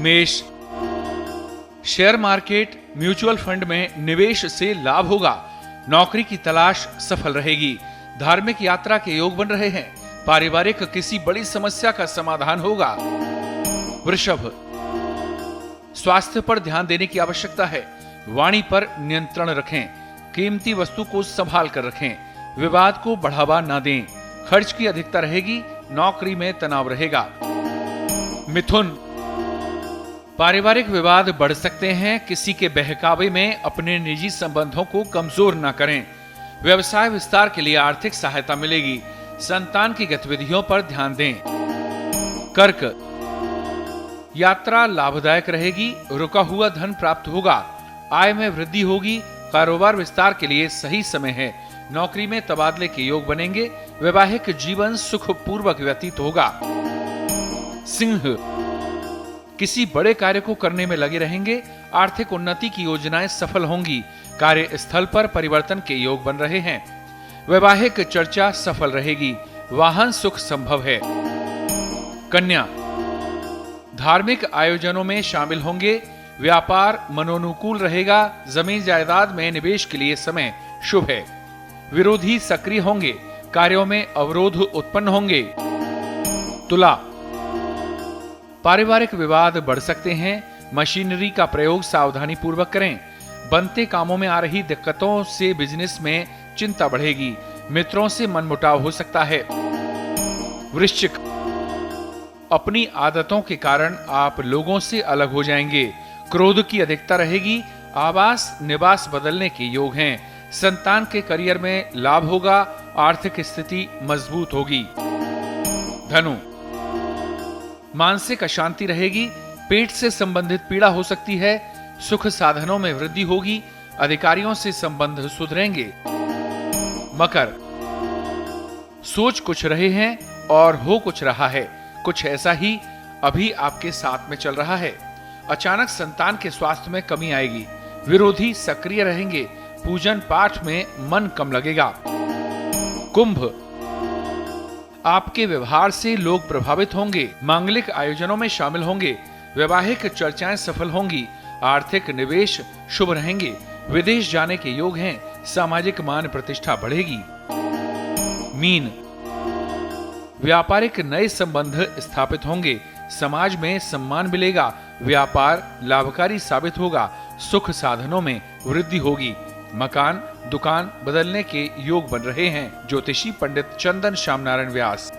मेष, share market, mutual fund में निवेश से लाभ होगा। नौकरी की तलाश सफल रहेगी। धार्मिक यात्रा के योग बन रहे हैं। पारिवारिक किसी बड़ी समस्या का समाधान होगा। वृषभ, स्वास्थ्य पर ध्यान देने की आवश्यकता है। वाणी पर नियंत्रण रखें। कीमती वस्तु को संभाल कर रखें। विवाद को बढ़ावा ना दें। खर्च की अधिकता रहेगी। नौकरी में तनाव रहेगा। मिथुन, पारिवारिक विवाद बढ़ सकते हैं। किसी के बहकावे में अपने निजी संबंधों को कमजोर ना करें। व्यवसाय विस्तार के लिए आर्थिक सहायता मिलेगी। संतान की गतिविधियों पर ध्यान दें। कर्क, यात्रा लाभदायक रहेगी। रुका हुआ धन प्राप्त होगा। आय में वृद्धि होगी। कारोबार विस्तार के लिए सही समय है। नौकरी में तबादले के योग बनेंगे। वैवाहिक जीवन सुखपूर्वक व्यतीत होगा। सिंह, किसी बड़े कार्य को करने में लगे रहेंगे। आर्थिक उन्नति की योजनाएं सफल होंगी। कार्यस्थल पर परिवर्तन के योग बन रहे हैं। वैवाहिक चर्चा सफल रहेगी। वाहन सुख संभव है। कन्या, धार्मिक आयोजनों में शामिल होंगे। व्यापार मनोनुकूल रहेगा। जमीन जायदाद में निवेश के लिए समय शुभ है। विरोधी सक्रिय होंगे। कार्यों में अवरोध उत्पन्न होंगे। तुला, पारिवारिक विवाद बढ़ सकते हैं। मशीनरी का प्रयोग सावधानी पूर्वक करें। बनते कामों में आ रही दिक्कतों से बिजनेस में चिंता बढ़ेगी। मित्रों से मनमुटाव हो सकता है। वृश्चिक, अपनी आदतों के कारण आप लोगों से अलग हो जाएंगे। क्रोध की अधिकता रहेगी। आवास निवास बदलने के योग हैं। संतान के करियर में लाभ होगा। आर्थिक स्थिति मजबूत होगी। धनु, मानसिक अशांति रहेगी। पेट से संबंधित पीड़ा हो सकती है। सुख साधनों में वृद्धि होगी। अधिकारियों से संबंध सुधरेंगे। मकर, सोच कुछ रहे हैं और हो कुछ रहा है। कुछ ऐसा ही अभी आपके साथ में चल रहा है। अचानक संतान के स्वास्थ्य में कमी आएगी। विरोधी सक्रिय रहेंगे। पूजन पाठ में मन कम लगेगा। कुंभ, आपके व्यवहार से लोग प्रभावित होंगे। मांगलिक आयोजनों में शामिल होंगे। वैवाहिक चर्चाएं सफल होंगी। आर्थिक निवेश शुभ रहेंगे। विदेश जाने के योग हैं। सामाजिक मान प्रतिष्ठा बढ़ेगी। मीन, व्यापारिक नए संबंध स्थापित होंगे। समाज में सम्मान मिलेगा। व्यापार लाभकारी साबित होगा। सुख साधनों में वृद्धि होगी। मकान दुकान बदलने के योग बन रहे हैं। ज्योतिषी पंडित चंदन श्याम नारायण व्यास।